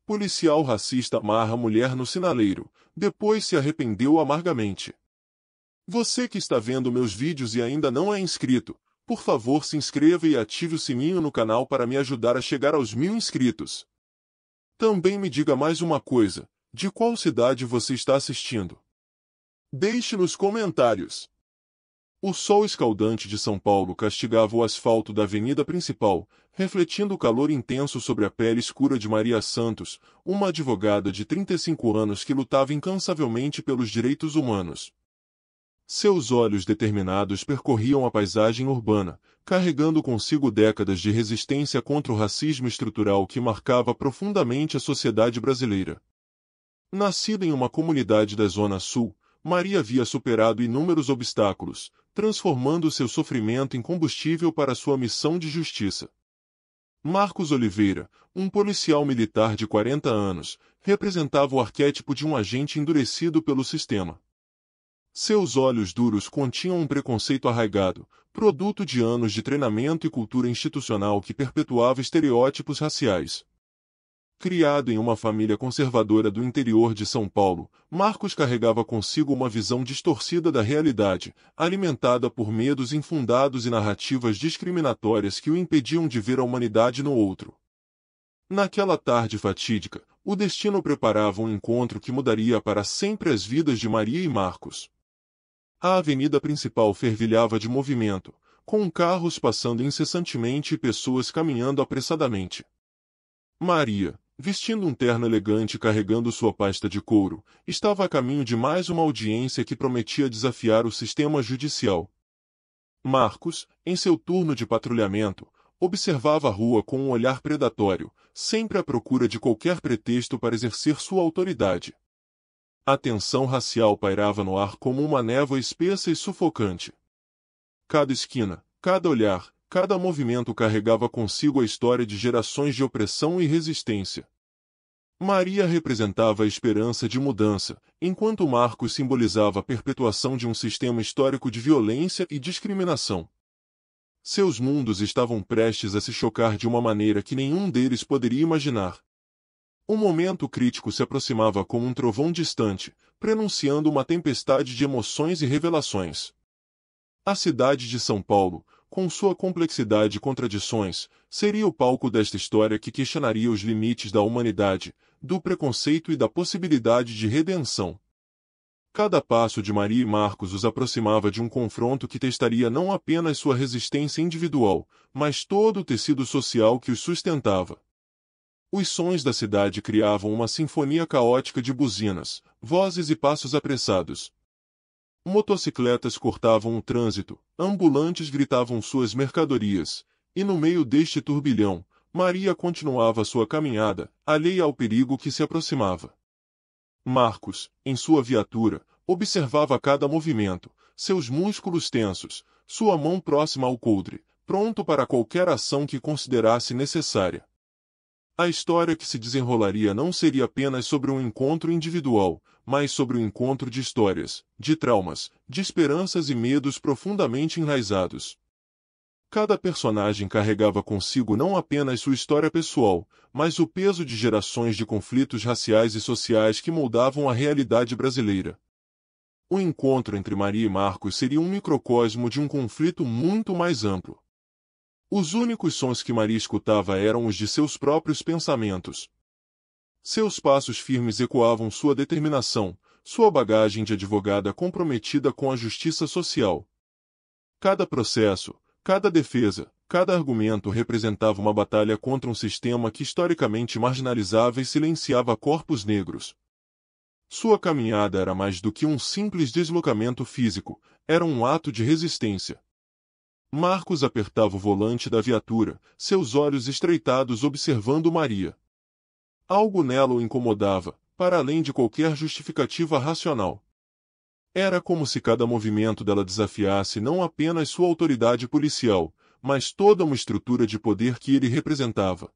Policial racista amarra mulher no sinaleiro, depois se arrependeu amargamente. Você que está vendo meus vídeos e ainda não é inscrito, por favor se inscreva e ative o sininho no canal para me ajudar a chegar aos 1000 inscritos. Também me diga mais uma coisa, de qual cidade você está assistindo? Deixe nos comentários. O sol escaldante de São Paulo castigava o asfalto da avenida principal, refletindo o calor intenso sobre a pele escura de Maria Santos, uma advogada de 35 anos que lutava incansavelmente pelos direitos humanos. Seus olhos determinados percorriam a paisagem urbana, carregando consigo décadas de resistência contra o racismo estrutural que marcava profundamente a sociedade brasileira. Nascida em uma comunidade da Zona Sul, Maria havia superado inúmeros obstáculos, transformando seu sofrimento em combustível para sua missão de justiça. Marcos Oliveira, um policial militar de 40 anos, representava o arquétipo de um agente endurecido pelo sistema. Seus olhos duros continham um preconceito arraigado, produto de anos de treinamento e cultura institucional que perpetuava estereótipos raciais. Criado em uma família conservadora do interior de São Paulo, Marcos carregava consigo uma visão distorcida da realidade, alimentada por medos infundados e narrativas discriminatórias que o impediam de ver a humanidade no outro. Naquela tarde fatídica, o destino preparava um encontro que mudaria para sempre as vidas de Maria e Marcos. A avenida principal fervilhava de movimento, com carros passando incessantemente e pessoas caminhando apressadamente. Maria, vestindo um terno elegante e carregando sua pasta de couro, estava a caminho de mais uma audiência que prometia desafiar o sistema judicial. Marcos, em seu turno de patrulhamento, observava a rua com um olhar predatório, sempre à procura de qualquer pretexto para exercer sua autoridade. A tensão racial pairava no ar como uma névoa espessa e sufocante. Cada esquina, cada olhar, cada movimento carregava consigo a história de gerações de opressão e resistência. Maria representava a esperança de mudança, enquanto Marcos simbolizava a perpetuação de um sistema histórico de violência e discriminação. Seus mundos estavam prestes a se chocar de uma maneira que nenhum deles poderia imaginar. Um momento crítico se aproximava como um trovão distante, prenunciando uma tempestade de emoções e revelações. A cidade de São Paulo, com sua complexidade e contradições, seria o palco desta história que questionaria os limites da humanidade, do preconceito e da possibilidade de redenção. Cada passo de Maria e Marcos os aproximava de um confronto que testaria não apenas sua resistência individual, mas todo o tecido social que os sustentava. Os sons da cidade criavam uma sinfonia caótica de buzinas, vozes e passos apressados. Motocicletas cortavam o trânsito, ambulantes gritavam suas mercadorias, e no meio deste turbilhão, Maria continuava sua caminhada, alheia ao perigo que se aproximava. Marcos, em sua viatura, observava cada movimento, seus músculos tensos, sua mão próxima ao coldre, pronto para qualquer ação que considerasse necessária. A história que se desenrolaria não seria apenas sobre um encontro individual, mas sobre um encontro de histórias, de traumas, de esperanças e medos profundamente enraizados. Cada personagem carregava consigo não apenas sua história pessoal, mas o peso de gerações de conflitos raciais e sociais que moldavam a realidade brasileira. O encontro entre Maria e Marcos seria um microcosmo de um conflito muito mais amplo. Os únicos sons que Maria escutava eram os de seus próprios pensamentos. Seus passos firmes ecoavam sua determinação, sua bagagem de advogada comprometida com a justiça social. Cada processo, cada defesa, cada argumento representava uma batalha contra um sistema que historicamente marginalizava e silenciava corpos negros. Sua caminhada era mais do que um simples deslocamento físico, era um ato de resistência. Marcos apertava o volante da viatura, seus olhos estreitados observando Maria. Algo nela o incomodava, para além de qualquer justificativa racional. Era como se cada movimento dela desafiasse não apenas sua autoridade policial, mas toda uma estrutura de poder que ele representava.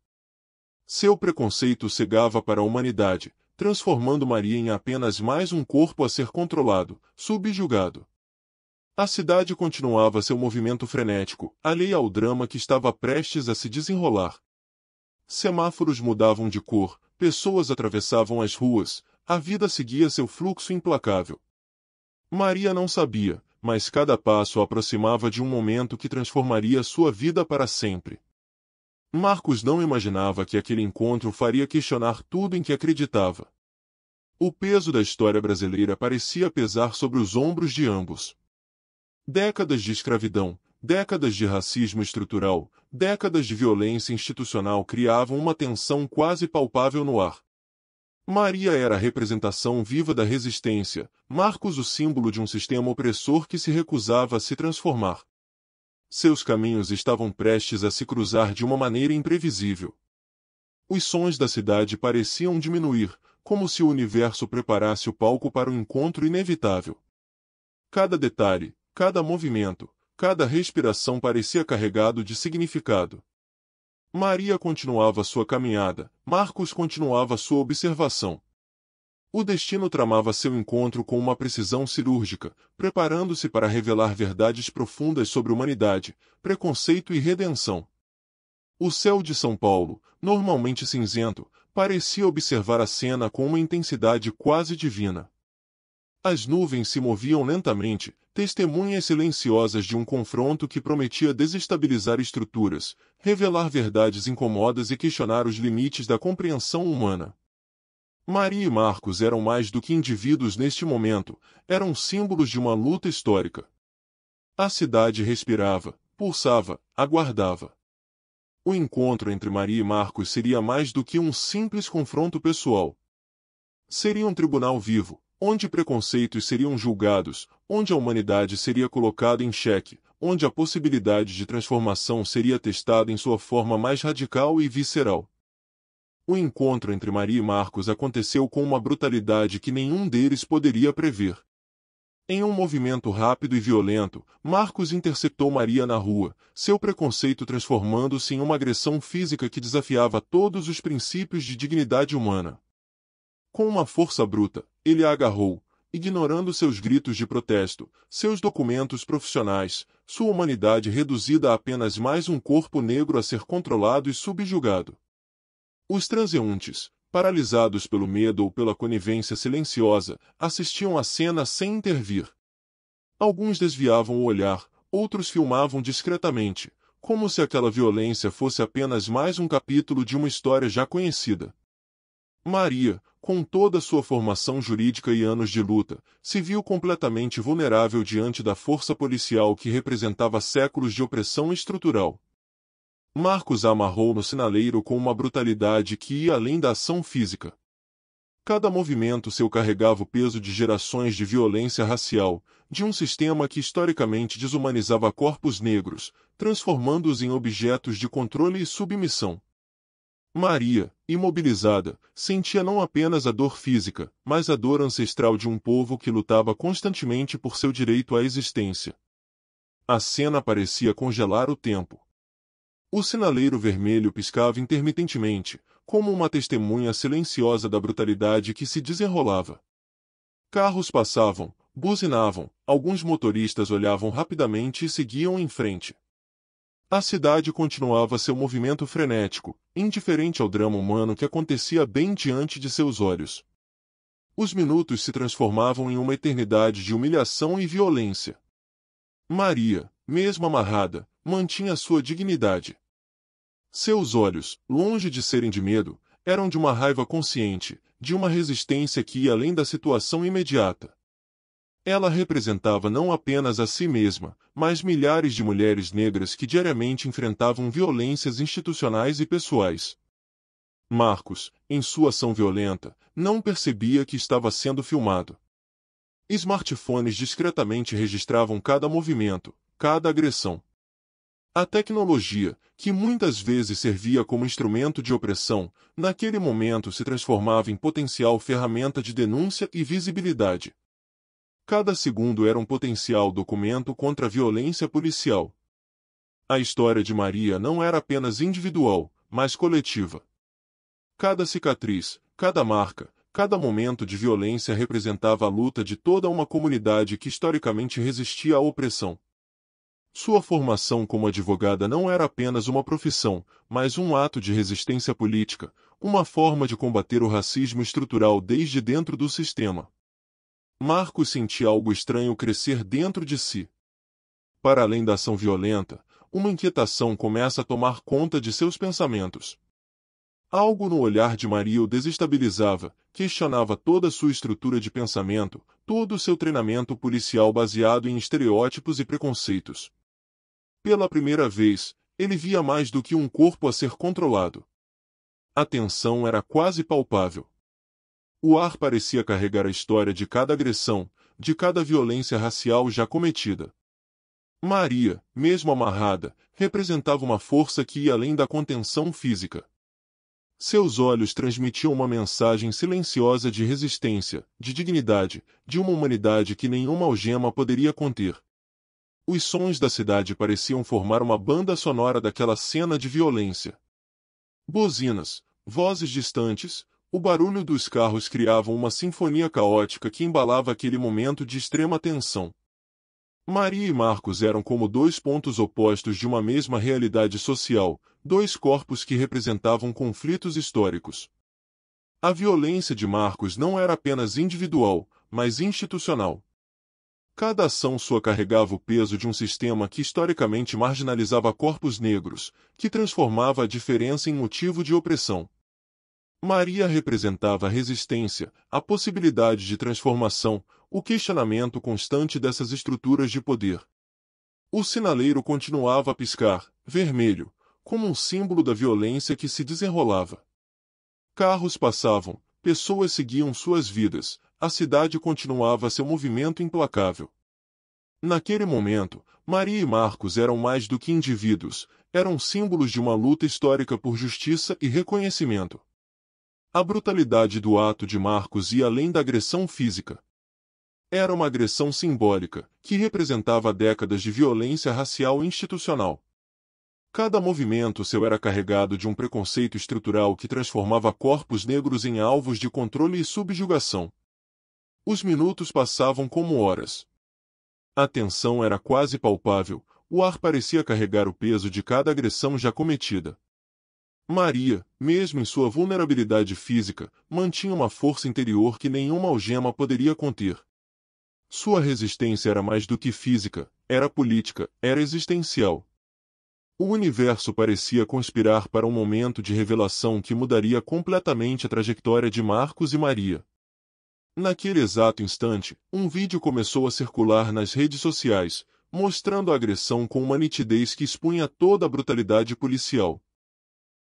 Seu preconceito cegava para a humanidade, transformando Maria em apenas mais um corpo a ser controlado, subjugado. A cidade continuava seu movimento frenético, alheia ao drama que estava prestes a se desenrolar. Semáforos mudavam de cor, pessoas atravessavam as ruas, a vida seguia seu fluxo implacável. Maria não sabia, mas cada passo a aproximava de um momento que transformaria sua vida para sempre. Marcos não imaginava que aquele encontro faria questionar tudo em que acreditava. O peso da história brasileira parecia pesar sobre os ombros de ambos. Décadas de escravidão, décadas de racismo estrutural, décadas de violência institucional criavam uma tensão quase palpável no ar. Maria era a representação viva da resistência, Marcos o símbolo de um sistema opressor que se recusava a se transformar. Seus caminhos estavam prestes a se cruzar de uma maneira imprevisível. Os sons da cidade pareciam diminuir, como se o universo preparasse o palco para o encontro inevitável. Cada detalhe, cada movimento, cada respiração parecia carregado de significado. Maria continuava sua caminhada, Marcos continuava sua observação. O destino tramava seu encontro com uma precisão cirúrgica, preparando-se para revelar verdades profundas sobre humanidade, preconceito e redenção. O céu de São Paulo, normalmente cinzento, parecia observar a cena com uma intensidade quase divina. As nuvens se moviam lentamente, testemunhas silenciosas de um confronto que prometia desestabilizar estruturas, revelar verdades incômodas e questionar os limites da compreensão humana. Maria e Marcos eram mais do que indivíduos neste momento, eram símbolos de uma luta histórica. A cidade respirava, pulsava, aguardava. O encontro entre Maria e Marcos seria mais do que um simples confronto pessoal. Seria um tribunal vivo, onde preconceitos seriam julgados, onde a humanidade seria colocada em xeque, onde a possibilidade de transformação seria testada em sua forma mais radical e visceral. O encontro entre Maria e Marcos aconteceu com uma brutalidade que nenhum deles poderia prever. Em um movimento rápido e violento, Marcos interceptou Maria na rua, seu preconceito transformando-se em uma agressão física que desafiava todos os princípios de dignidade humana. Com uma força bruta, ele a agarrou, ignorando seus gritos de protesto, seus documentos profissionais, sua humanidade reduzida a apenas mais um corpo negro a ser controlado e subjugado. Os transeuntes, paralisados pelo medo ou pela conivência silenciosa, assistiam à cena sem intervir. Alguns desviavam o olhar, outros filmavam discretamente, como se aquela violência fosse apenas mais um capítulo de uma história já conhecida. Maria, com toda sua formação jurídica e anos de luta, se viu completamente vulnerável diante da força policial que representava séculos de opressão estrutural. Marcos a amarrou no sinaleiro com uma brutalidade que ia além da ação física. Cada movimento seu carregava o peso de gerações de violência racial, de um sistema que historicamente desumanizava corpos negros, transformando-os em objetos de controle e submissão. Maria, imobilizada, sentia não apenas a dor física, mas a dor ancestral de um povo que lutava constantemente por seu direito à existência. A cena parecia congelar o tempo. O sinaleiro vermelho piscava intermitentemente, como uma testemunha silenciosa da brutalidade que se desenrolava. Carros passavam, buzinavam, alguns motoristas olhavam rapidamente e seguiam em frente. A cidade continuava seu movimento frenético, indiferente ao drama humano que acontecia bem diante de seus olhos. Os minutos se transformavam em uma eternidade de humilhação e violência. Maria, mesmo amarrada, mantinha sua dignidade. Seus olhos, longe de serem de medo, eram de uma raiva consciente, de uma resistência que ia além da situação imediata. Ela representava não apenas a si mesma, mas milhares de mulheres negras que diariamente enfrentavam violências institucionais e pessoais. Marcos, em sua ação violenta, não percebia que estava sendo filmado. Smartphones discretamente registravam cada movimento, cada agressão. A tecnologia, que muitas vezes servia como instrumento de opressão, naquele momento se transformava em potencial ferramenta de denúncia e visibilidade. Cada segundo era um potencial documento contra a violência policial. A história de Maria não era apenas individual, mas coletiva. Cada cicatriz, cada marca, cada momento de violência representava a luta de toda uma comunidade que historicamente resistia à opressão. Sua formação como advogada não era apenas uma profissão, mas um ato de resistência política, uma forma de combater o racismo estrutural desde dentro do sistema. Marcos sentia algo estranho crescer dentro de si. Para além da ação violenta, uma inquietação começa a tomar conta de seus pensamentos. Algo no olhar de Maria o desestabilizava, questionava toda a sua estrutura de pensamento, todo o seu treinamento policial baseado em estereótipos e preconceitos. Pela primeira vez, ele via mais do que um corpo a ser controlado. A tensão era quase palpável. O ar parecia carregar a história de cada agressão, de cada violência racial já cometida. Maria, mesmo amarrada, representava uma força que ia além da contenção física. Seus olhos transmitiam uma mensagem silenciosa de resistência, de dignidade, de uma humanidade que nenhuma algema poderia conter. Os sons da cidade pareciam formar uma banda sonora daquela cena de violência. Buzinas, vozes distantes, o barulho dos carros criavam uma sinfonia caótica que embalava aquele momento de extrema tensão. Maria e Marcos eram como dois pontos opostos de uma mesma realidade social, dois corpos que representavam conflitos históricos. A violência de Marcos não era apenas individual, mas institucional. Cada ação sua carregava o peso de um sistema que historicamente marginalizava corpos negros, que transformava a diferença em motivo de opressão. Maria representava a resistência, a possibilidade de transformação, o questionamento constante dessas estruturas de poder. O sinaleiro continuava a piscar, vermelho, como um símbolo da violência que se desenrolava. Carros passavam, pessoas seguiam suas vidas, a cidade continuava seu movimento implacável. Naquele momento, Maria e Marcos eram mais do que indivíduos, eram símbolos de uma luta histórica por justiça e reconhecimento. A brutalidade do ato de Marcos ia além da agressão física. Era uma agressão simbólica, que representava décadas de violência racial institucional. Cada movimento seu era carregado de um preconceito estrutural que transformava corpos negros em alvos de controle e subjugação. Os minutos passavam como horas. A tensão era quase palpável, o ar parecia carregar o peso de cada agressão já cometida. Maria, mesmo em sua vulnerabilidade física, mantinha uma força interior que nenhuma algema poderia conter. Sua resistência era mais do que física, era política, era existencial. O universo parecia conspirar para um momento de revelação que mudaria completamente a trajetória de Marcos e Maria. Naquele exato instante, um vídeo começou a circular nas redes sociais, mostrando a agressão com uma nitidez que expunha toda a brutalidade policial.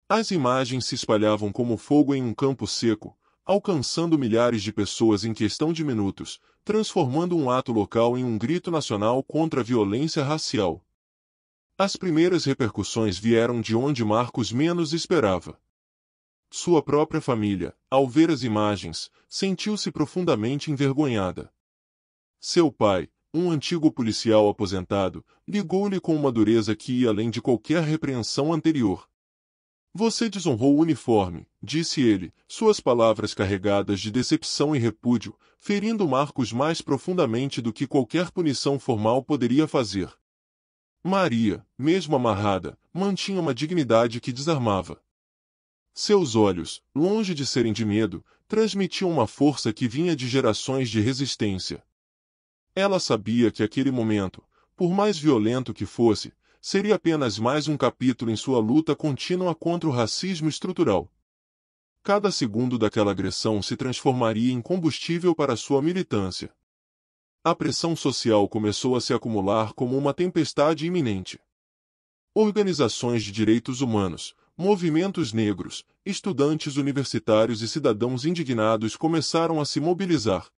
As imagens se espalhavam como fogo em um campo seco, alcançando milhares de pessoas em questão de minutos, transformando um ato local em um grito nacional contra a violência racial. As primeiras repercussões vieram de onde Marcos menos esperava. Sua própria família, ao ver as imagens, sentiu-se profundamente envergonhada. Seu pai, um antigo policial aposentado, ligou-lhe com uma dureza que ia além de qualquer repreensão anterior. "Você desonrou o uniforme", disse ele, suas palavras carregadas de decepção e repúdio, ferindo Marcos mais profundamente do que qualquer punição formal poderia fazer. Maria, mesmo amarrada, mantinha uma dignidade que desarmava. Seus olhos, longe de serem de medo, transmitiam uma força que vinha de gerações de resistência. Ela sabia que aquele momento, por mais violento que fosse, seria apenas mais um capítulo em sua luta contínua contra o racismo estrutural. Cada segundo daquela agressão se transformaria em combustível para sua militância. A pressão social começou a se acumular como uma tempestade iminente. Organizações de direitos humanos, movimentos negros, estudantes universitários e cidadãos indignados começaram a se mobilizar.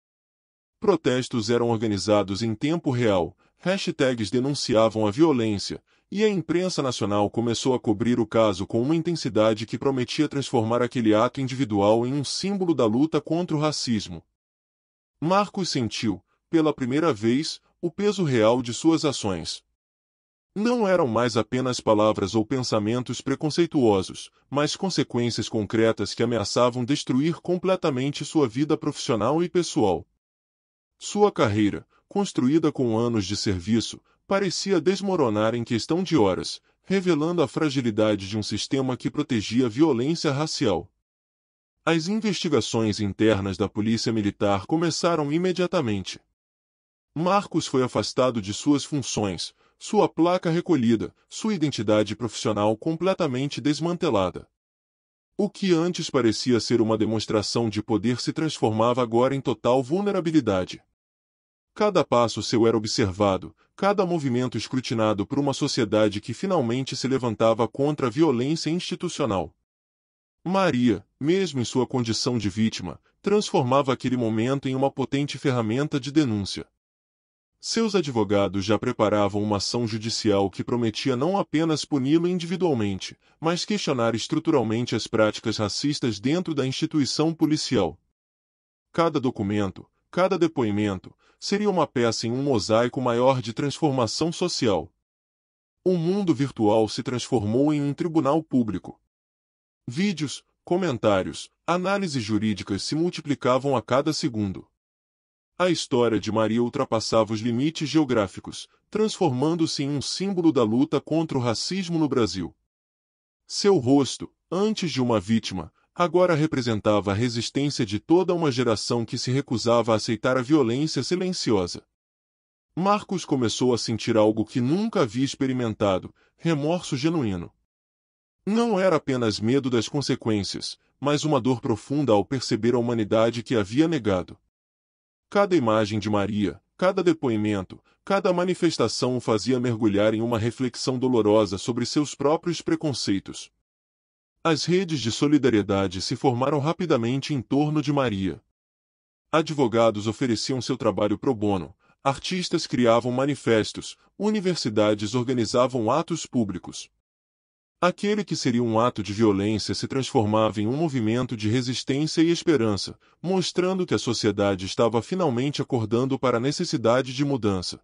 Protestos eram organizados em tempo real, hashtags denunciavam a violência, e a imprensa nacional começou a cobrir o caso com uma intensidade que prometia transformar aquele ato individual em um símbolo da luta contra o racismo. Marcos sentiu, pela primeira vez, o peso real de suas ações. Não eram mais apenas palavras ou pensamentos preconceituosos, mas consequências concretas que ameaçavam destruir completamente sua vida profissional e pessoal. Sua carreira, construída com anos de serviço, parecia desmoronar em questão de horas, revelando a fragilidade de um sistema que protegia a violência racial. As investigações internas da Polícia Militar começaram imediatamente. Marcos foi afastado de suas funções, sua placa recolhida, sua identidade profissional completamente desmantelada. O que antes parecia ser uma demonstração de poder se transformava agora em total vulnerabilidade. Cada passo seu era observado, cada movimento escrutinado por uma sociedade que finalmente se levantava contra a violência institucional. Maria, mesmo em sua condição de vítima, transformava aquele momento em uma potente ferramenta de denúncia. Seus advogados já preparavam uma ação judicial que prometia não apenas puni-lo individualmente, mas questionar estruturalmente as práticas racistas dentro da instituição policial. Cada documento, cada depoimento, seria uma peça em um mosaico maior de transformação social. O mundo virtual se transformou em um tribunal público. Vídeos, comentários, análises jurídicas se multiplicavam a cada segundo. A história de Maria ultrapassava os limites geográficos, transformando-se em um símbolo da luta contra o racismo no Brasil. Seu rosto, antes de uma vítima, agora representava a resistência de toda uma geração que se recusava a aceitar a violência silenciosa. Marcos começou a sentir algo que nunca havia experimentado: remorso genuíno. Não era apenas medo das consequências, mas uma dor profunda ao perceber a humanidade que havia negado. Cada imagem de Maria, cada depoimento, cada manifestação o fazia mergulhar em uma reflexão dolorosa sobre seus próprios preconceitos. As redes de solidariedade se formaram rapidamente em torno de Maria. Advogados ofereciam seu trabalho pro bono, artistas criavam manifestos, universidades organizavam atos públicos. Aquele que seria um ato de violência se transformava em um movimento de resistência e esperança, mostrando que a sociedade estava finalmente acordando para a necessidade de mudança.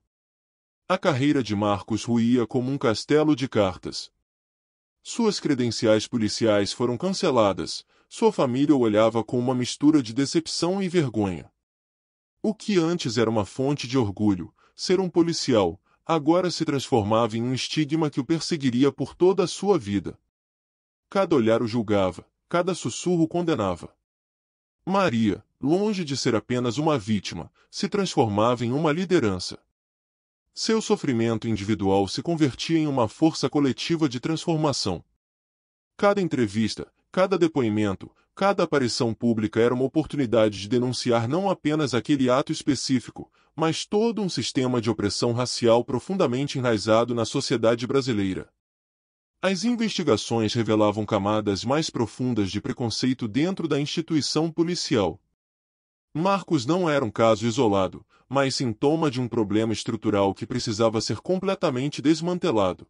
A carreira de Marcos ruía como um castelo de cartas. Suas credenciais policiais foram canceladas, sua família o olhava com uma mistura de decepção e vergonha. O que antes era uma fonte de orgulho, ser um policial, agora se transformava em um estigma que o perseguiria por toda a sua vida. Cada olhar o julgava, cada sussurro condenava. Maria, longe de ser apenas uma vítima, se transformava em uma liderança. Seu sofrimento individual se convertia em uma força coletiva de transformação. Cada entrevista, cada depoimento, cada aparição pública era uma oportunidade de denunciar não apenas aquele ato específico, mas todo um sistema de opressão racial profundamente enraizado na sociedade brasileira. As investigações revelavam camadas mais profundas de preconceito dentro da instituição policial. Marcos não era um caso isolado, mas sintoma de um problema estrutural que precisava ser completamente desmantelado.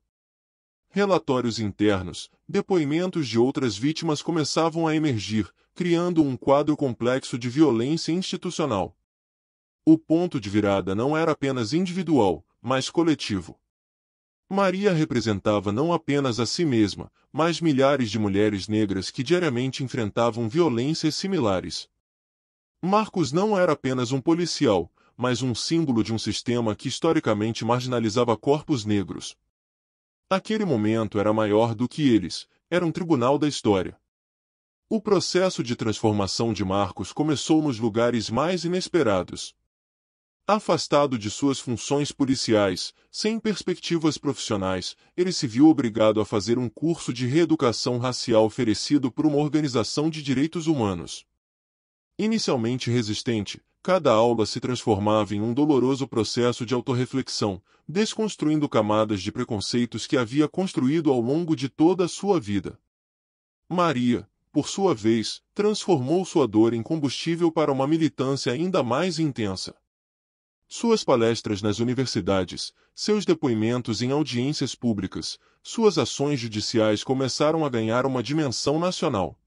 Relatórios internos, depoimentos de outras vítimas começavam a emergir, criando um quadro complexo de violência institucional. O ponto de virada não era apenas individual, mas coletivo. Maria representava não apenas a si mesma, mas milhares de mulheres negras que diariamente enfrentavam violências similares. Marcos não era apenas um policial, mas um símbolo de um sistema que historicamente marginalizava corpos negros. Aquele momento era maior do que eles, era um tribunal da história. O processo de transformação de Marcos começou nos lugares mais inesperados. Afastado de suas funções policiais, sem perspectivas profissionais, ele se viu obrigado a fazer um curso de reeducação racial oferecido por uma organização de direitos humanos. Inicialmente resistente, cada aula se transformava em um doloroso processo de autorreflexão, desconstruindo camadas de preconceitos que havia construído ao longo de toda a sua vida. Maria, por sua vez, transformou sua dor em combustível para uma militância ainda mais intensa. Suas palestras nas universidades, seus depoimentos em audiências públicas, suas ações judiciais começaram a ganhar uma dimensão nacional.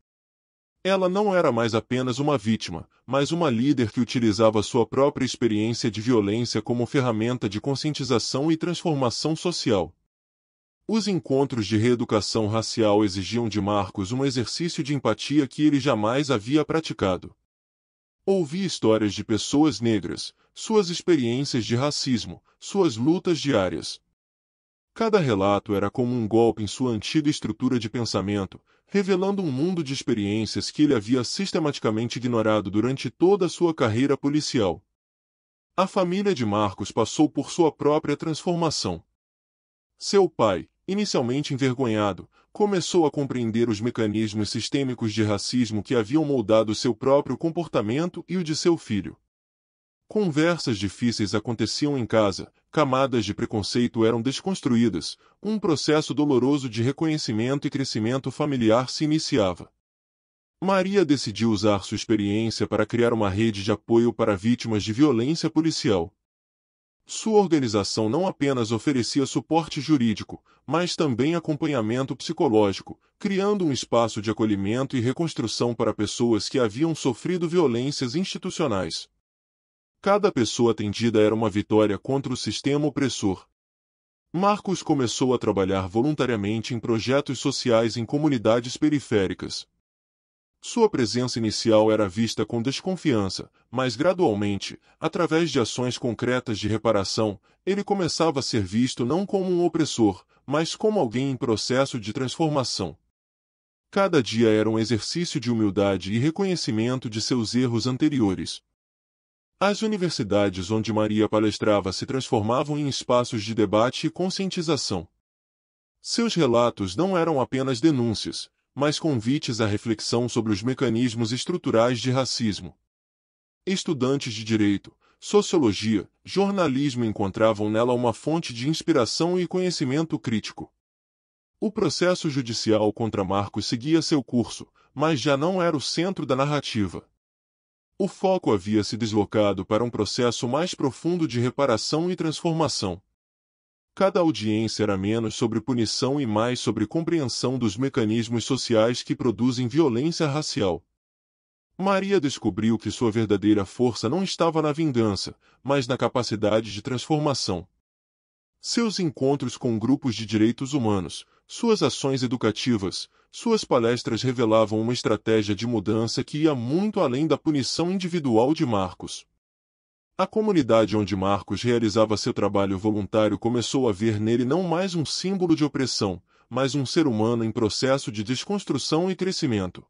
Ela não era mais apenas uma vítima, mas uma líder que utilizava sua própria experiência de violência como ferramenta de conscientização e transformação social. Os encontros de reeducação racial exigiam de Marcos um exercício de empatia que ele jamais havia praticado. Ouvi histórias de pessoas negras, suas experiências de racismo, suas lutas diárias. Cada relato era como um golpe em sua antiga estrutura de pensamento, revelando um mundo de experiências que ele havia sistematicamente ignorado durante toda a sua carreira policial. A família de Marcos passou por sua própria transformação. Seu pai, inicialmente envergonhado, começou a compreender os mecanismos sistêmicos de racismo que haviam moldado seu próprio comportamento e o de seu filho. Conversas difíceis aconteciam em casa, camadas de preconceito eram desconstruídas, um processo doloroso de reconhecimento e crescimento familiar se iniciava. Maria decidiu usar sua experiência para criar uma rede de apoio para vítimas de violência policial. Sua organização não apenas oferecia suporte jurídico, mas também acompanhamento psicológico, criando um espaço de acolhimento e reconstrução para pessoas que haviam sofrido violências institucionais. Cada pessoa atendida era uma vitória contra o sistema opressor. Marcos começou a trabalhar voluntariamente em projetos sociais em comunidades periféricas. Sua presença inicial era vista com desconfiança, mas gradualmente, através de ações concretas de reparação, ele começava a ser visto não como um opressor, mas como alguém em processo de transformação. Cada dia era um exercício de humildade e reconhecimento de seus erros anteriores. As universidades onde Maria palestrava se transformavam em espaços de debate e conscientização. Seus relatos não eram apenas denúncias, mas convites à reflexão sobre os mecanismos estruturais de racismo. Estudantes de direito, sociologia, jornalismo encontravam nela uma fonte de inspiração e conhecimento crítico. O processo judicial contra Marcos seguia seu curso, mas já não era o centro da narrativa. O foco havia se deslocado para um processo mais profundo de reparação e transformação. Cada audiência era menos sobre punição e mais sobre compreensão dos mecanismos sociais que produzem violência racial. Maria descobriu que sua verdadeira força não estava na vingança, mas na capacidade de transformação. Seus encontros com grupos de direitos humanos, suas ações educativas, suas palestras revelavam uma estratégia de mudança que ia muito além da punição individual de Marcos. A comunidade onde Marcos realizava seu trabalho voluntário começou a ver nele não mais um símbolo de opressão, mas um ser humano em processo de desconstrução e crescimento.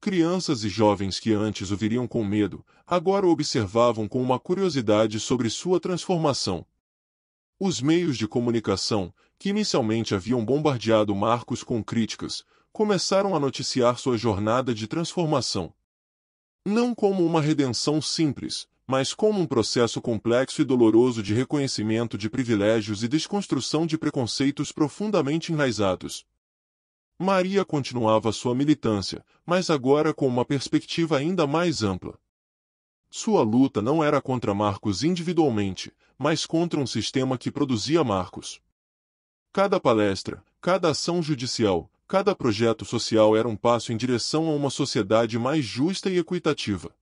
Crianças e jovens que antes o viriam com medo, agora o observavam com uma curiosidade sobre sua transformação. Os meios de comunicação, que inicialmente haviam bombardeado Marcos com críticas, começaram a noticiar sua jornada de transformação. Não como uma redenção simples, mas como um processo complexo e doloroso de reconhecimento de privilégios e desconstrução de preconceitos profundamente enraizados. Maria continuava sua militância, mas agora com uma perspectiva ainda mais ampla. Sua luta não era contra Marcos individualmente, mas contra um sistema que produzia Marcos. Cada palestra, cada ação judicial, cada projeto social era um passo em direção a uma sociedade mais justa e equitativa.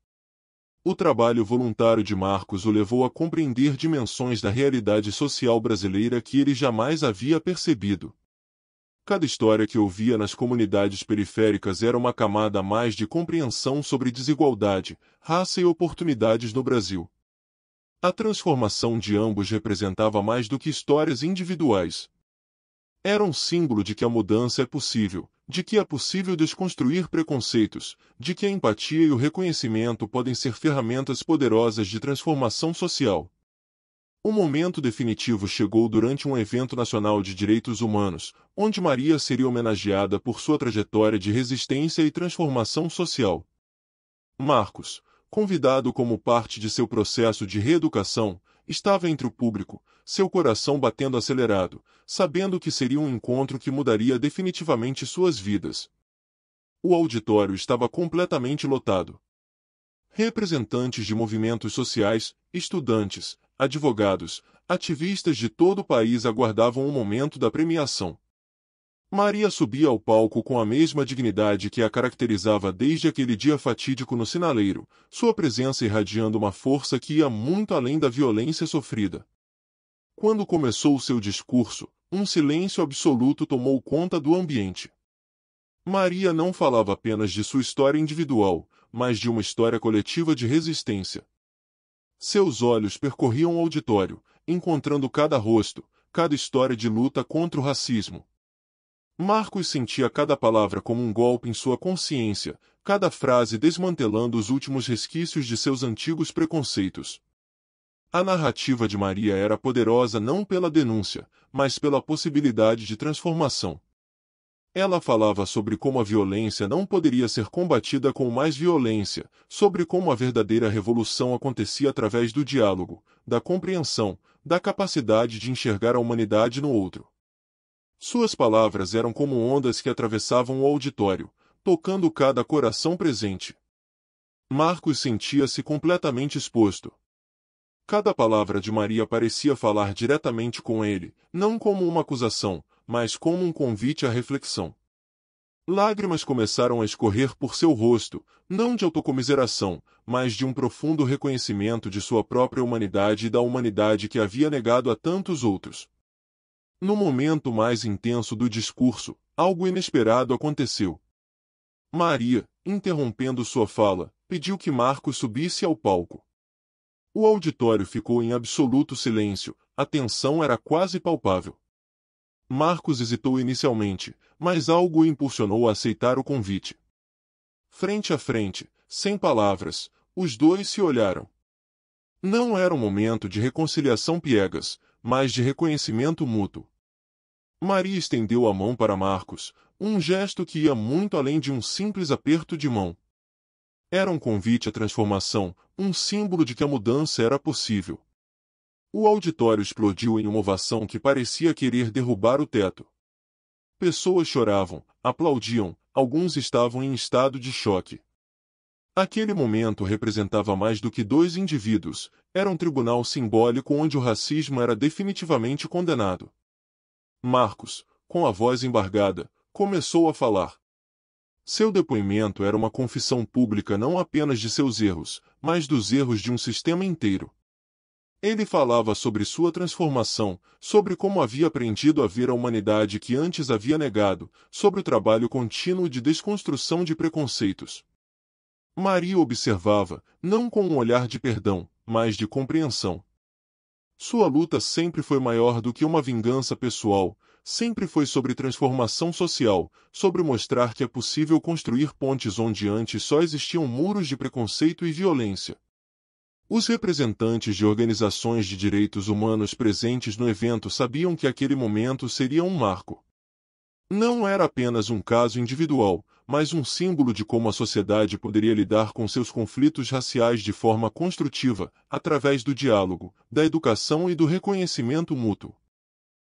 O trabalho voluntário de Marcos o levou a compreender dimensões da realidade social brasileira que ele jamais havia percebido. Cada história que ouvia nas comunidades periféricas era uma camada a mais de compreensão sobre desigualdade, raça e oportunidades no Brasil. A transformação de ambos representava mais do que histórias individuais. Era um símbolo de que a mudança é possível, de que é possível desconstruir preconceitos, de que a empatia e o reconhecimento podem ser ferramentas poderosas de transformação social. O momento definitivo chegou durante um evento nacional de direitos humanos, onde Maria seria homenageada por sua trajetória de resistência e transformação social. Marcos, convidado como parte de seu processo de reeducação, estava entre o público, seu coração batendo acelerado, sabendo que seria um encontro que mudaria definitivamente suas vidas. O auditório estava completamente lotado. Representantes de movimentos sociais, estudantes, advogados, ativistas de todo o país aguardavam o momento da premiação. Maria subia ao palco com a mesma dignidade que a caracterizava desde aquele dia fatídico no sinaleiro, sua presença irradiando uma força que ia muito além da violência sofrida. Quando começou seu discurso, um silêncio absoluto tomou conta do ambiente. Maria não falava apenas de sua história individual, mas de uma história coletiva de resistência. Seus olhos percorriam o auditório, encontrando cada rosto, cada história de luta contra o racismo. Marcos sentia cada palavra como um golpe em sua consciência, cada frase desmantelando os últimos resquícios de seus antigos preconceitos. A narrativa de Maria era poderosa não pela denúncia, mas pela possibilidade de transformação. Ela falava sobre como a violência não poderia ser combatida com mais violência, sobre como a verdadeira revolução acontecia através do diálogo, da compreensão, da capacidade de enxergar a humanidade no outro. Suas palavras eram como ondas que atravessavam o auditório, tocando cada coração presente. Marcos sentia-se completamente exposto. Cada palavra de Maria parecia falar diretamente com ele, não como uma acusação, mas como um convite à reflexão. Lágrimas começaram a escorrer por seu rosto, não de autocomiseração, mas de um profundo reconhecimento de sua própria humanidade e da humanidade que havia negado a tantos outros. No momento mais intenso do discurso, algo inesperado aconteceu. Maria, interrompendo sua fala, pediu que Marcos subisse ao palco. O auditório ficou em absoluto silêncio, a tensão era quase palpável. Marcos hesitou inicialmente, mas algo o impulsionou a aceitar o convite. Frente a frente, sem palavras, os dois se olharam. Não era um momento de reconciliação piegas, mas de reconhecimento mútuo. Maria estendeu a mão para Marcos, um gesto que ia muito além de um simples aperto de mão. Era um convite à transformação, um símbolo de que a mudança era possível. O auditório explodiu em uma ovação que parecia querer derrubar o teto. Pessoas choravam, aplaudiam, alguns estavam em estado de choque. Aquele momento representava mais do que dois indivíduos, era um tribunal simbólico onde o racismo era definitivamente condenado. Marcos, com a voz embargada, começou a falar. Seu depoimento era uma confissão pública não apenas de seus erros, mas dos erros de um sistema inteiro. Ele falava sobre sua transformação, sobre como havia aprendido a ver a humanidade que antes havia negado, sobre o trabalho contínuo de desconstrução de preconceitos. Maria observava, não com um olhar de perdão, mas de compreensão. Sua luta sempre foi maior do que uma vingança pessoal, sempre foi sobre transformação social, sobre mostrar que é possível construir pontes onde antes só existiam muros de preconceito e violência. Os representantes de organizações de direitos humanos presentes no evento sabiam que aquele momento seria um marco. Não era apenas um caso individual, mas um símbolo de como a sociedade poderia lidar com seus conflitos raciais de forma construtiva, através do diálogo, da educação e do reconhecimento mútuo.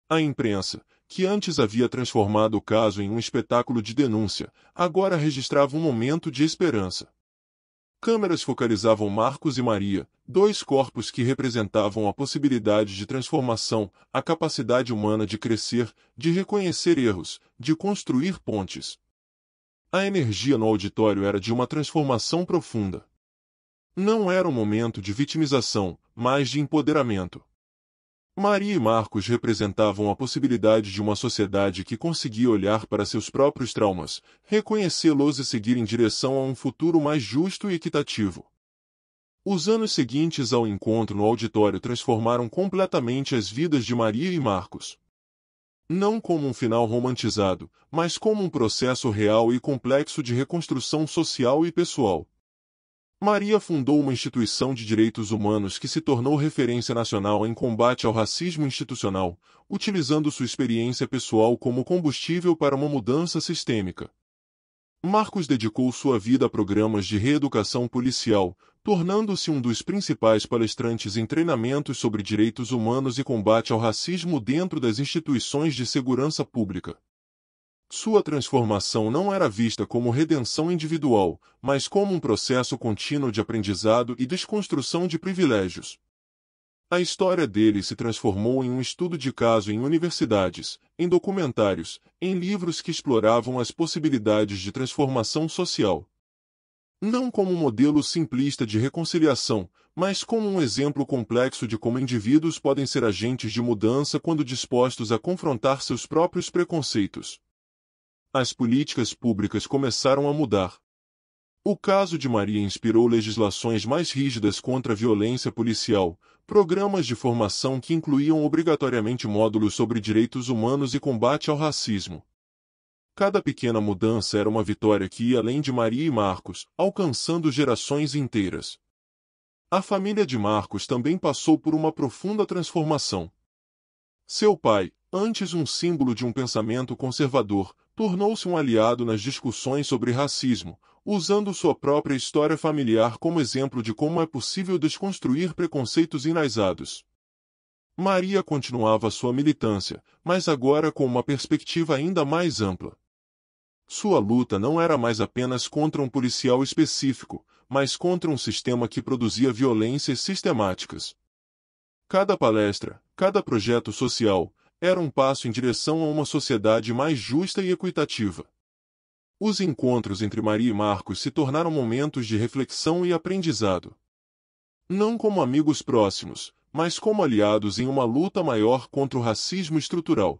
A imprensa, que antes havia transformado o caso em um espetáculo de denúncia, agora registrava um momento de esperança. Câmeras focalizavam Marcos e Maria, dois corpos que representavam a possibilidade de transformação, a capacidade humana de crescer, de reconhecer erros, de construir pontes. A energia no auditório era de uma transformação profunda. Não era um momento de vitimização, mas de empoderamento. Maria e Marcos representavam a possibilidade de uma sociedade que conseguia olhar para seus próprios traumas, reconhecê-los e seguir em direção a um futuro mais justo e equitativo. Os anos seguintes ao encontro no auditório transformaram completamente as vidas de Maria e Marcos. Não como um final romantizado, mas como um processo real e complexo de reconstrução social e pessoal. Maria fundou uma instituição de direitos humanos que se tornou referência nacional em combate ao racismo institucional, utilizando sua experiência pessoal como combustível para uma mudança sistêmica. Marcos dedicou sua vida a programas de reeducação policial, tornando-se um dos principais palestrantes em treinamentos sobre direitos humanos e combate ao racismo dentro das instituições de segurança pública. Sua transformação não era vista como redenção individual, mas como um processo contínuo de aprendizado e desconstrução de privilégios. A história dele se transformou em um estudo de caso em universidades, em documentários, em livros que exploravam as possibilidades de transformação social. Não como um modelo simplista de reconciliação, mas como um exemplo complexo de como indivíduos podem ser agentes de mudança quando dispostos a confrontar seus próprios preconceitos. As políticas públicas começaram a mudar. O caso de Maria inspirou legislações mais rígidas contra a violência policial, programas de formação que incluíam obrigatoriamente módulos sobre direitos humanos e combate ao racismo. Cada pequena mudança era uma vitória que ia além de Maria e Marcos, alcançando gerações inteiras. A família de Marcos também passou por uma profunda transformação. Seu pai, antes um símbolo de um pensamento conservador, tornou-se um aliado nas discussões sobre racismo, usando sua própria história familiar como exemplo de como é possível desconstruir preconceitos enraizados. Maria continuava sua militância, mas agora com uma perspectiva ainda mais ampla. Sua luta não era mais apenas contra um policial específico, mas contra um sistema que produzia violências sistemáticas. Cada palestra, cada projeto social, era um passo em direção a uma sociedade mais justa e equitativa. Os encontros entre Maria e Marcos se tornaram momentos de reflexão e aprendizado. Não como amigos próximos, mas como aliados em uma luta maior contra o racismo estrutural.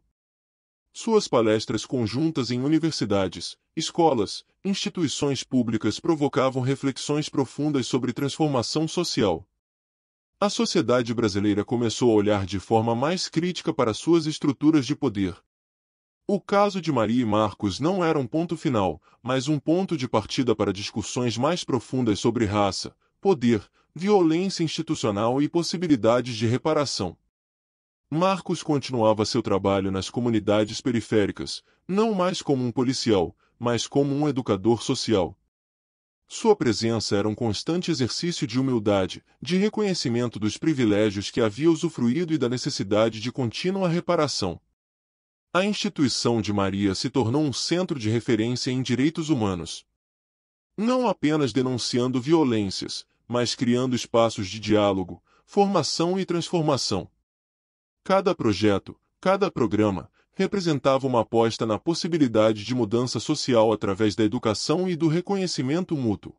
Suas palestras conjuntas em universidades, escolas, instituições públicas provocavam reflexões profundas sobre transformação social. A sociedade brasileira começou a olhar de forma mais crítica para suas estruturas de poder. O caso de Maria e Marcos não era um ponto final, mas um ponto de partida para discussões mais profundas sobre raça, poder, violência institucional e possibilidades de reparação. Marcos continuava seu trabalho nas comunidades periféricas, não mais como um policial, mas como um educador social. Sua presença era um constante exercício de humildade, de reconhecimento dos privilégios que havia usufruído e da necessidade de contínua reparação. A instituição de Maria se tornou um centro de referência em direitos humanos. Não apenas denunciando violências, mas criando espaços de diálogo, formação e transformação. Cada projeto, cada programa, representava uma aposta na possibilidade de mudança social através da educação e do reconhecimento mútuo.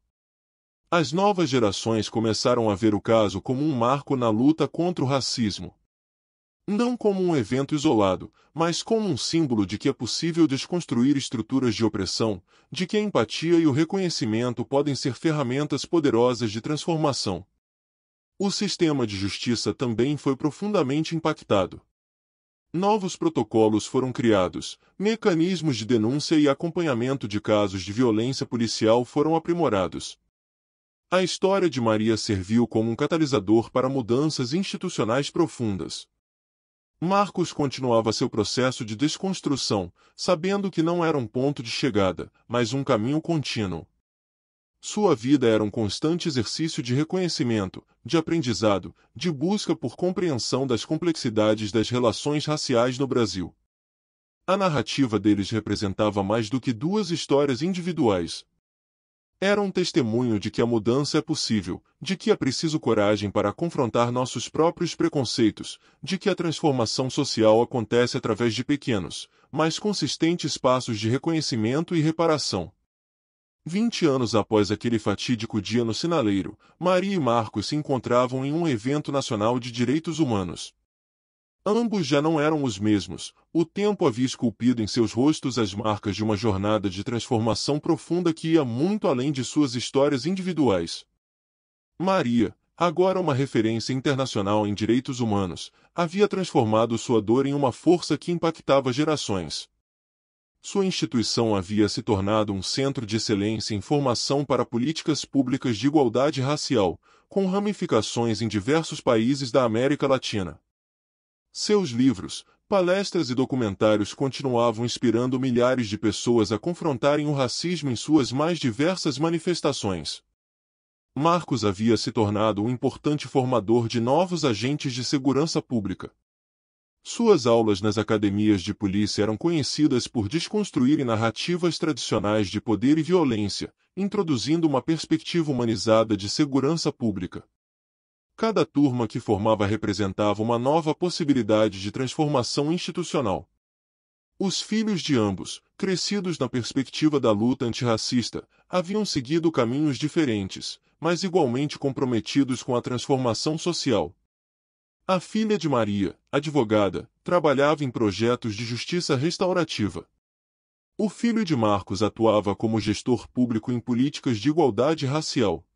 As novas gerações começaram a ver o caso como um marco na luta contra o racismo. Não como um evento isolado, mas como um símbolo de que é possível desconstruir estruturas de opressão, de que a empatia e o reconhecimento podem ser ferramentas poderosas de transformação. O sistema de justiça também foi profundamente impactado. Novos protocolos foram criados, mecanismos de denúncia e acompanhamento de casos de violência policial foram aprimorados. A história de Maria serviu como um catalisador para mudanças institucionais profundas. Marcos continuava seu processo de desconstrução, sabendo que não era um ponto de chegada, mas um caminho contínuo. Sua vida era um constante exercício de reconhecimento, de aprendizado, de busca por compreensão das complexidades das relações raciais no Brasil. A narrativa deles representava mais do que duas histórias individuais. Era um testemunho de que a mudança é possível, de que é preciso coragem para confrontar nossos próprios preconceitos, de que a transformação social acontece através de pequenos, mas consistentes passos de reconhecimento e reparação. 20 anos após aquele fatídico dia no Sinaleiro, Maria e Marcos se encontravam em um evento nacional de direitos humanos. Ambos já não eram os mesmos, o tempo havia esculpido em seus rostos as marcas de uma jornada de transformação profunda que ia muito além de suas histórias individuais. Maria, agora uma referência internacional em direitos humanos, havia transformado sua dor em uma força que impactava gerações. Sua instituição havia se tornado um centro de excelência em formação para políticas públicas de igualdade racial, com ramificações em diversos países da América Latina. Seus livros, palestras e documentários continuavam inspirando milhares de pessoas a confrontarem o racismo em suas mais diversas manifestações. Marcos havia se tornado um importante formador de novos agentes de segurança pública. Suas aulas nas academias de polícia eram conhecidas por desconstruírem narrativas tradicionais de poder e violência, introduzindo uma perspectiva humanizada de segurança pública. Cada turma que formava representava uma nova possibilidade de transformação institucional. Os filhos de ambos, crescidos na perspectiva da luta antirracista, haviam seguido caminhos diferentes, mas igualmente comprometidos com a transformação social. A filha de Maria, advogada, trabalhava em projetos de justiça restaurativa. O filho de Marcos atuava como gestor público em políticas de igualdade racial.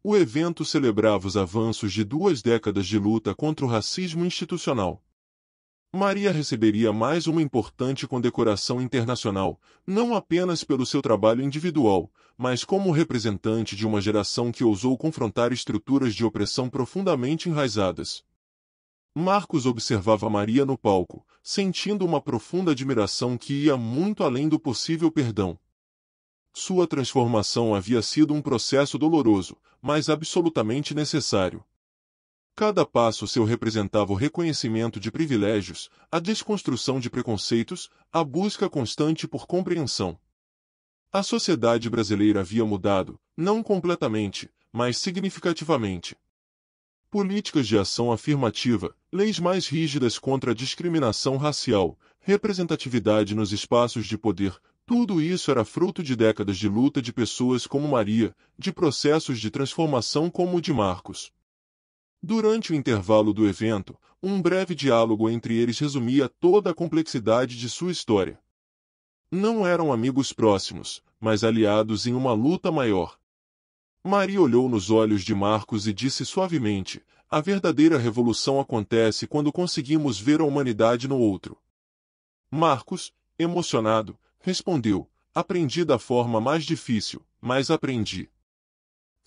O evento celebrava os avanços de 2 décadas de luta contra o racismo institucional. Maria receberia mais uma importante condecoração internacional, não apenas pelo seu trabalho individual, mas como representante de uma geração que ousou confrontar estruturas de opressão profundamente enraizadas. Marcos observava Maria no palco, sentindo uma profunda admiração que ia muito além do possível perdão. Sua transformação havia sido um processo doloroso, mas absolutamente necessário. Cada passo seu representava o reconhecimento de privilégios, a desconstrução de preconceitos, a busca constante por compreensão. A sociedade brasileira havia mudado, não completamente, mas significativamente. Políticas de ação afirmativa, leis mais rígidas contra a discriminação racial, representatividade nos espaços de poder, tudo isso era fruto de décadas de luta de pessoas como Maria, de processos de transformação como o de Marcos. Durante o intervalo do evento, um breve diálogo entre eles resumia toda a complexidade de sua história. Não eram amigos próximos, mas aliados em uma luta maior. Maria olhou nos olhos de Marcos e disse suavemente: a verdadeira revolução acontece quando conseguimos ver a humanidade no outro. Marcos, emocionado, respondeu: aprendi da forma mais difícil, mas aprendi.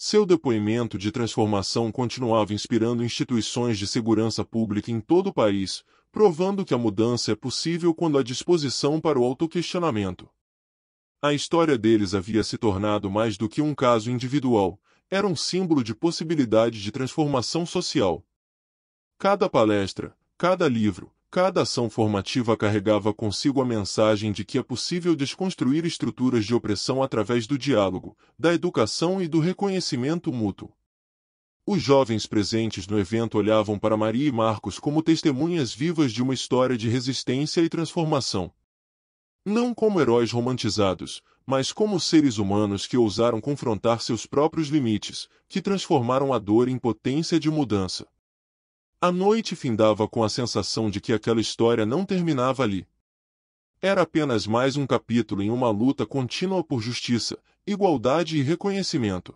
Seu depoimento de transformação continuava inspirando instituições de segurança pública em todo o país, provando que a mudança é possível quando há disposição para o autoquestionamento. A história deles havia se tornado mais do que um caso individual, era um símbolo de possibilidade de transformação social. Cada palestra, cada livro, cada ação formativa carregava consigo a mensagem de que é possível desconstruir estruturas de opressão através do diálogo, da educação e do reconhecimento mútuo. Os jovens presentes no evento olhavam para Maria e Marcos como testemunhas vivas de uma história de resistência e transformação. Não como heróis romantizados, mas como seres humanos que ousaram confrontar seus próprios limites, que transformaram a dor em potência de mudança. A noite findava com a sensação de que aquela história não terminava ali. Era apenas mais um capítulo em uma luta contínua por justiça, igualdade e reconhecimento.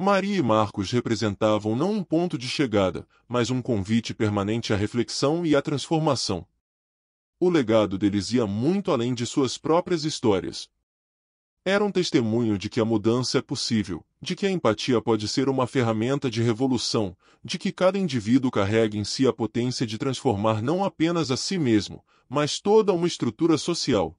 Maria e Marcos representavam não um ponto de chegada, mas um convite permanente à reflexão e à transformação. O legado deles ia muito além de suas próprias histórias. Era um testemunho de que a mudança é possível, de que a empatia pode ser uma ferramenta de revolução, de que cada indivíduo carrega em si a potência de transformar não apenas a si mesmo, mas toda uma estrutura social.